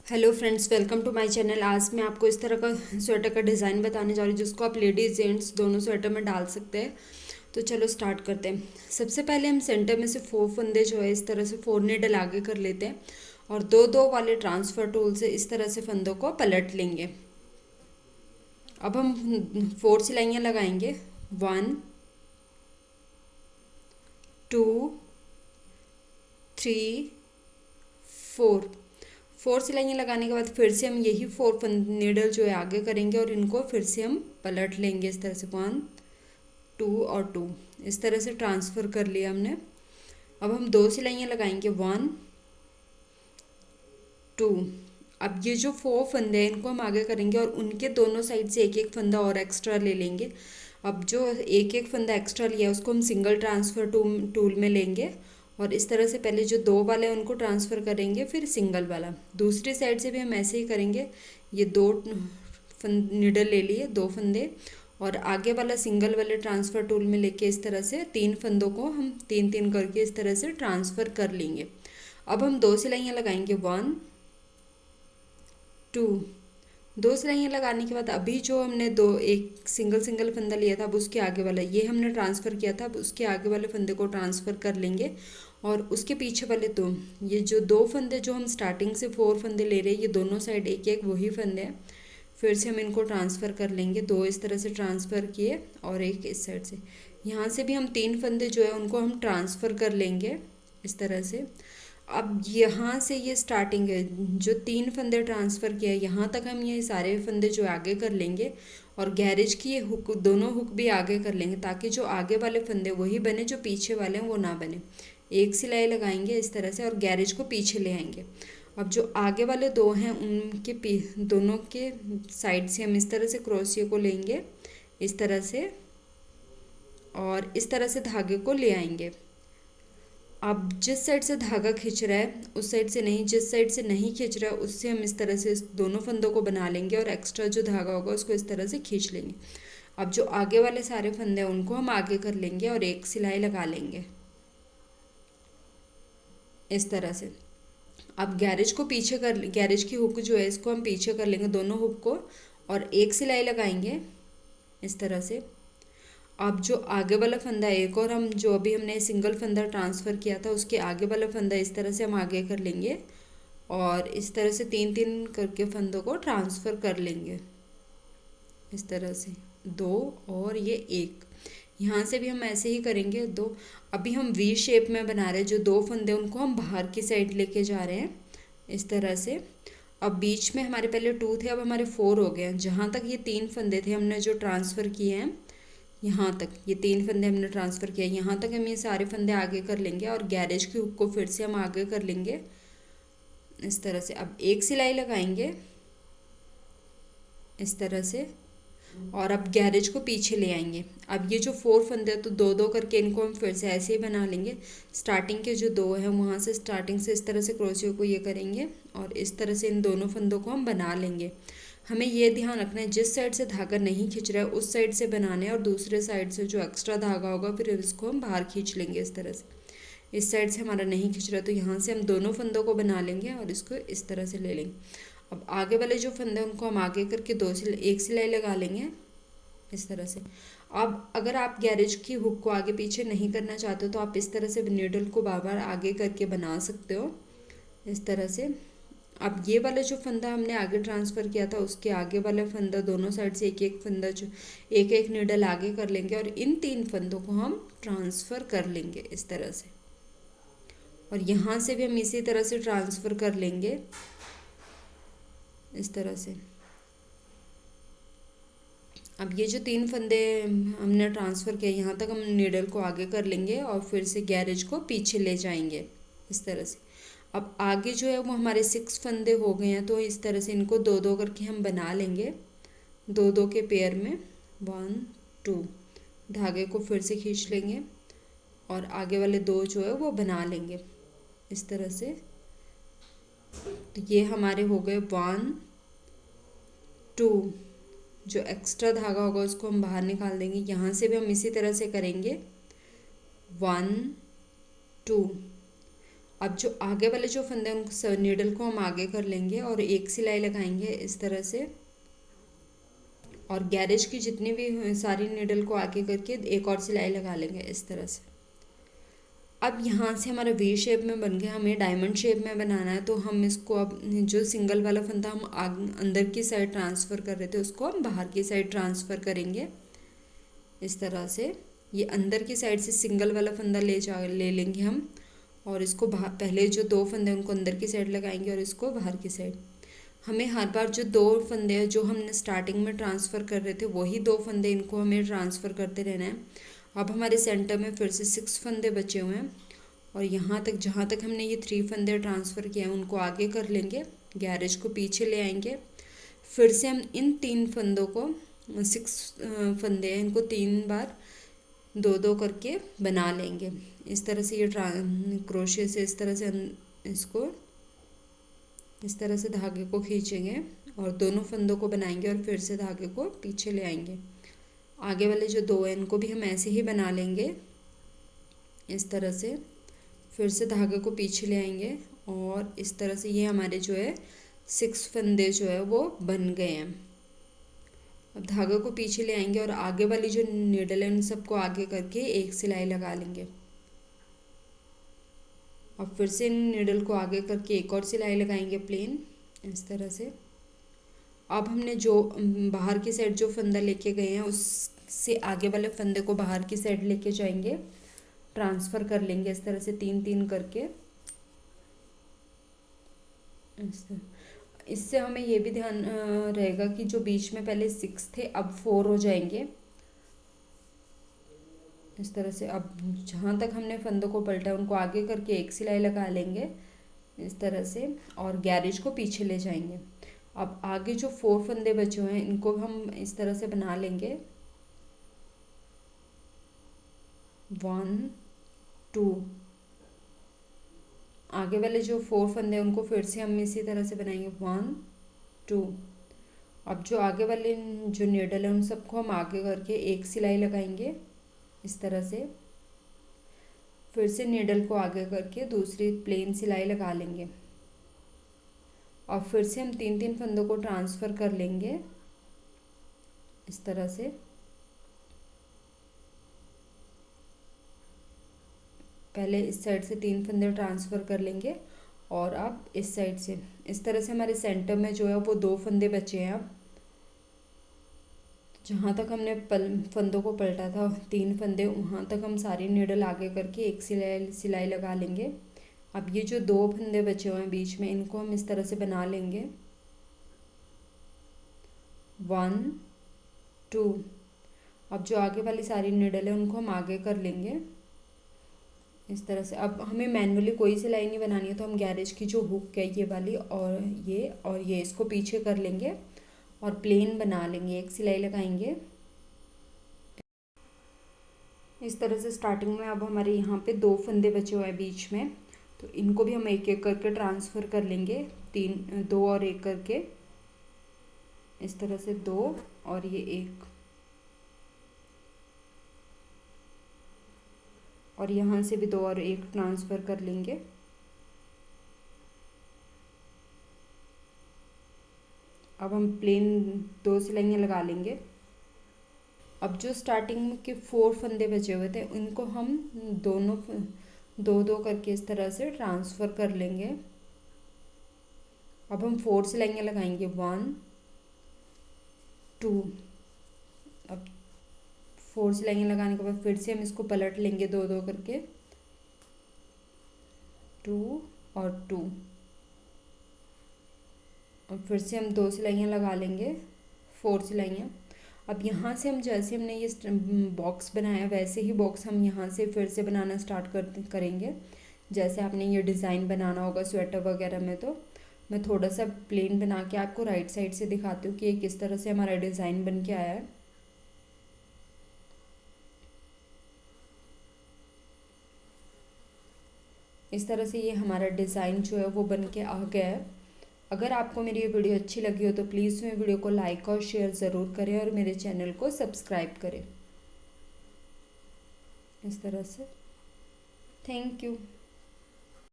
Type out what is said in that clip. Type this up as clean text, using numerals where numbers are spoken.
Hello friends, welcome to my channel. आज मैं आपको इस तरह का स्वेटर का डिज़ाइन बताने जा रही हूँ जिसको आप लेडीज़ जेंट्स दोनों स्वेटर में डाल सकते हैं। तो चलो स्टार्ट करते हैं। सबसे पहले हम सेंटर में से 4 फंदे जो है इस तरह से 4 नीडल आगे कर लेते हैं और दो दो वाले ट्रांसफ़र टूल से इस तरह से फंदों को पलट लेंगे। अब हम 4 सिलाइयाँ लगाएंगे। 1 2 3 4। 4 सिलाइयाँ लगाने के बाद फिर से हम यही 4 नीडल जो है आगे करेंगे और इनको फिर से हम पलट लेंगे इस तरह से 1 2 और 2। इस तरह से ट्रांसफ़र कर लिया हमने। अब हम 2 सिलाइयाँ लगाएंगे। 1 2। अब ये जो 4 फंदे हैं इनको हम आगे करेंगे और उनके दोनों साइड से एक एक फंदा और एक्स्ट्रा ले लेंगे। अब जो एक एक फंदा एक्स्ट्रा लिया उसको हम सिंगल ट्रांसफ़र टूल में लेंगे और इस तरह से पहले जो दो वाले हैं उनको ट्रांसफ़र करेंगे, फिर सिंगल वाला। दूसरी साइड से भी हम ऐसे ही करेंगे। ये दो नीडल ले लिए, 2 फंदे, और आगे वाला सिंगल वाले ट्रांसफ़र टूल में लेके इस तरह से 3 फंदों को हम 3 3 करके इस तरह से ट्रांसफ़र कर लेंगे। अब हम 2 सिलाइयाँ लगाएंगे। 1 2। 2 सिलाइयाँ लगाने के बाद अभी जो हमने एक सिंगल सिंगल फंदा लिया था, अब उसके आगे वाला ये हमने ट्रांसफ़र किया था, अब उसके आगे वाले फंदे को ट्रांसफ़र कर लेंगे और उसके पीछे वाले ये जो 2 फंदे जो हम स्टार्टिंग से 4 फंदे ले रहे हैं, ये दोनों साइड एक एक वही फंदे हैं। फिर से हम इनको ट्रांसफ़र कर लेंगे। 2 इस तरह से ट्रांसफ़र किए और एक इस साइड से। यहाँ से भी हम 3 फंदे जो है उनको हम ट्रांसफ़र कर लेंगे इस तरह से। अब यहाँ से ये स्टार्टिंग है, जो 3 फंदे ट्रांसफ़र किया है यहाँ तक हम ये सारे फंदे जो आगे कर लेंगे और गैरेज की ये हुक, दोनों हुक भी आगे कर लेंगे ताकि जो आगे वाले फंदे वही बने, जो पीछे वाले हैं वो ना बने। एक सिलाई लगाएंगे इस तरह से और गैरेज को पीछे ले आएंगे। अब जो आगे वाले 2 हैं उनके दोनों के साइड से हम इस तरह से क्रोशिया को लेंगे इस तरह से और इस तरह से धागे को ले आएंगे। अब जिस साइड से धागा खींच रहा है उस साइड से नहीं, जिस साइड से नहीं खींच रहा है उससे हम इस तरह से इस दोनों फंदों को बना लेंगे और एक्स्ट्रा जो धागा होगा उसको इस तरह से खींच लेंगे। अब जो आगे वाले सारे फंदे हैं उनको हम आगे कर लेंगे और एक सिलाई लगा लेंगे इस तरह से। अब गैरेज की हुक जो है इसको हम पीछे कर लेंगे, दोनों हुक को, और एक सिलाई लगाएंगे इस तरह से। अब जो आगे वाला फंदा है एक और हम जो अभी हमने सिंगल फंदा ट्रांसफ़र किया था उसके आगे वाला फंदा इस तरह से हम आगे कर लेंगे और इस तरह से 3 3 करके फंदों को ट्रांसफ़र कर लेंगे इस तरह से। 2 और ये 1। यहाँ से भी हम ऐसे ही करेंगे 2। अभी हम वी शेप में बना रहे हैं, जो 2 फंदे उनको हम बाहर की साइड लेके जा रहे हैं इस तरह से। अब बीच में हमारे पहले 2 थे, अब हमारे 4 हो गए हैं। जहाँ तक ये 3 फंदे थे हमने जो ट्रांसफ़र किए हैं, यहाँ तक ये 3 फंदे हमने ट्रांसफ़र किया, यहाँ तक हम ये सारे फंदे आगे कर लेंगे और गैरेज की हुक को फिर से हम आगे कर लेंगे इस तरह से। अब एक सिलाई लगाएंगे इस तरह से और अब गैरेज को पीछे ले आएंगे। अब ये जो 4 फंदे तो 2 2 करके इनको हम फिर से ऐसे ही बना लेंगे। स्टार्टिंग के जो 2 हैं वहाँ से स्टार्टिंग से इस तरह से क्रोशियो को ये करेंगे और इस तरह से इन दोनों फंदों को हम बना लेंगे। हमें ये ध्यान रखना है जिस साइड से धागा नहीं खींच रहा है उस साइड से बनाने, और दूसरे साइड से जो एक्स्ट्रा धागा होगा फिर इसको हम बाहर खींच लेंगे इस तरह से। इस साइड से हमारा नहीं खींच रहा तो यहाँ से हम दोनों फंदों को बना लेंगे और इसको इस तरह से ले लेंगे। अब आगे वाले जो फंदे हैं उनको हम आगे करके एक सिलाई लगा लेंगे इस तरह से। अब अगर आप गैरेज की हुक को आगे पीछे नहीं करना चाहते हो तो आप इस तरह से नीडल को बार बार आगे करके बना सकते हो इस तरह से। अब ये वाला जो फंदा हमने आगे ट्रांसफ़र किया था उसके आगे वाला फंदा दोनों साइड से एक एक फंदा जो एक एक नीडल आगे कर लेंगे और इन 3 फंदों को हम ट्रांसफ़र कर लेंगे इस तरह से। और यहाँ से भी हम इसी तरह से ट्रांसफ़र कर लेंगे इस तरह से। अब ये जो 3 फंदे हमने ट्रांसफ़र किए यहाँ तक हम नीडल को आगे कर लेंगे और फिर से गैरेज को पीछे ले जाएंगे इस तरह से। अब आगे जो है वो हमारे 6 फंदे हो गए हैं तो इस तरह से इनको 2 2 करके हम बना लेंगे 2 2 के पेयर में। 1 2 धागे को फिर से खींच लेंगे और आगे वाले 2 जो है वो बना लेंगे इस तरह से। तो ये हमारे हो गए 1 2। जो एक्स्ट्रा धागा होगा उसको हम बाहर निकाल देंगे। यहाँ से भी हम इसी तरह से करेंगे 1 2। अब जो आगे वाले जो फंदे हैं उन नीडल को हम आगे कर लेंगे और एक सिलाई लगाएंगे इस तरह से, और गैरेज की जितनी भी सारी नीडल को आगे करके एक और सिलाई लगा लेंगे इस तरह से। अब यहाँ से हमारा वी शेप में बन गया, हमें डायमंड शेप में बनाना है, तो हम इसको अब जो सिंगल वाला फंदा हम अंदर की साइड ट्रांसफ़र कर रहे थे उसको हम बाहर की साइड ट्रांसफ़र करेंगे इस तरह से। ये अंदर की साइड से सिंगल वाला फंदा ले लेंगे हम, और इसको बाहर, पहले जो दो फंदे उनको अंदर की साइड लगाएंगे और इसको बाहर की साइड। हमें हर बार जो दो फंदे जो हमने स्टार्टिंग में ट्रांसफ़र कर रहे थे वही दो फंदे इनको हमें ट्रांसफ़र करते रहना है। अब हमारे सेंटर में फिर से 6 फंदे बचे हुए हैं, और यहाँ तक जहाँ तक हमने ये 3 फंदे ट्रांसफ़र किए हैं उनको आगे कर लेंगे, गैरेज को पीछे ले आएंगे। फिर से हम इन 3 फंदों को, 6 फंदे हैं, इनको 3 बार 2-2 करके बना लेंगे इस तरह से। ये क्रोशे से इस तरह से इसको इस तरह से धागे को खींचेंगे और दोनों फंदों को बनाएंगे और फिर से धागे को पीछे ले आएंगे। आगे वाले जो 2 हैं इनको भी हम ऐसे ही बना लेंगे इस तरह से, फिर से धागे को पीछे ले आएंगे और इस तरह से ये हमारे जो है 6 फंदे जो है वो बन गए हैं। अब धागे को पीछे ले आएंगे और आगे वाली जो नीडल है उन सबको आगे करके एक सिलाई लगा लेंगे। अब फिर से नीडल को आगे करके एक और सिलाई लगाएंगे प्लेन इस तरह से। अब हमने जो बाहर की साइड जो फंदा लेके गए हैं उससे आगे वाले फंदे को बाहर की साइड लेके जाएंगे, ट्रांसफ़र कर लेंगे इस तरह से 3-3 करके। इससे हमें ये भी ध्यान रहेगा कि जो बीच में पहले 6 थे अब 4 हो जाएंगे इस तरह से। अब जहाँ तक हमने फंदों को पलटा है उनको आगे करके एक सिलाई लगा लेंगे इस तरह से और गैरेज को पीछे ले जाएंगे। अब आगे जो 4 फंदे बचे हुए हैं इनको हम इस तरह से बना लेंगे, 1 2। आगे वाले जो 4 फंदे हैं उनको फिर से हम इसी तरह से बनाएंगे 1 2। अब जो आगे वाले जो नीडल है उन सबको हम आगे करके एक सिलाई लगाएंगे इस तरह से, फिर से नीडल को आगे करके दूसरी प्लेन सिलाई लगा लेंगे और फिर से हम 3-3 फंदों को ट्रांसफ़र कर लेंगे इस तरह से। पहले इस साइड से 3 फंदे ट्रांसफ़र कर लेंगे और अब इस साइड से इस तरह से हमारे सेंटर में जो है वो 2 फंदे बचे हैं। अब जहाँ तक हमने फंदों को पलटा था 3 फंदे, वहाँ तक हम सारी नीडल आगे करके एक सिलाई लगा लेंगे। अब ये जो 2 फंदे बचे हुए हैं बीच में इनको हम इस तरह से बना लेंगे 1 2। अब जो आगे वाली सारी नीडल है उनको हम आगे कर लेंगे इस तरह से। अब हमें मैनुअली कोई सिलाई नहीं बनानी है, तो हम गैरेज की जो हुक है ये वाली और ये इसको पीछे कर लेंगे और प्लेन बना लेंगे, एक सिलाई लगाएंगे इस तरह से। स्टार्टिंग में अब हमारे यहाँ पे 2 फंदे बचे हुए हैं बीच में, तो इनको भी हम एक एक करके ट्रांसफ़र कर लेंगे, 2 और 1 करके इस तरह से 2 और ये 1, और यहाँ से भी 2 और 1 ट्रांसफ़र कर लेंगे। अब हम प्लेन 2 सिलाइयाँ लगा लेंगे। अब जो स्टार्टिंग के 4 फंदे बचे हुए थे उनको हम दोनों 2-2 करके इस तरह से ट्रांसफ़र कर लेंगे। अब हम 4 सिलाइयाँ लगाएंगे 1 2। अब 4 सिलाइयाँ लगाने के बाद फिर से हम इसको पलट लेंगे 2-2 करके, 2 और 2, और फिर से हम 2 सिलाइयाँ लगा लेंगे, 4 सिलाइयाँ। अब यहाँ से हम जैसे हमने ये बॉक्स बनाया वैसे ही बॉक्स हम यहाँ से फिर से बनाना स्टार्ट करेंगे। जैसे आपने ये डिज़ाइन बनाना होगा स्वेटर वगैरह में, तो मैं थोड़ा सा प्लेन बना के आपको राइट साइड से दिखाती हूँ कि ये किस तरह से हमारा डिज़ाइन बन के आया है। इस तरह से ये हमारा डिज़ाइन जो है वो बन के आ गया है। अगर आपको मेरी ये वीडियो अच्छी लगी हो तो प्लीज़ मेरे वीडियो को लाइक और शेयर ज़रूर करें और मेरे चैनल को सब्सक्राइब करें इस तरह से। Thank you.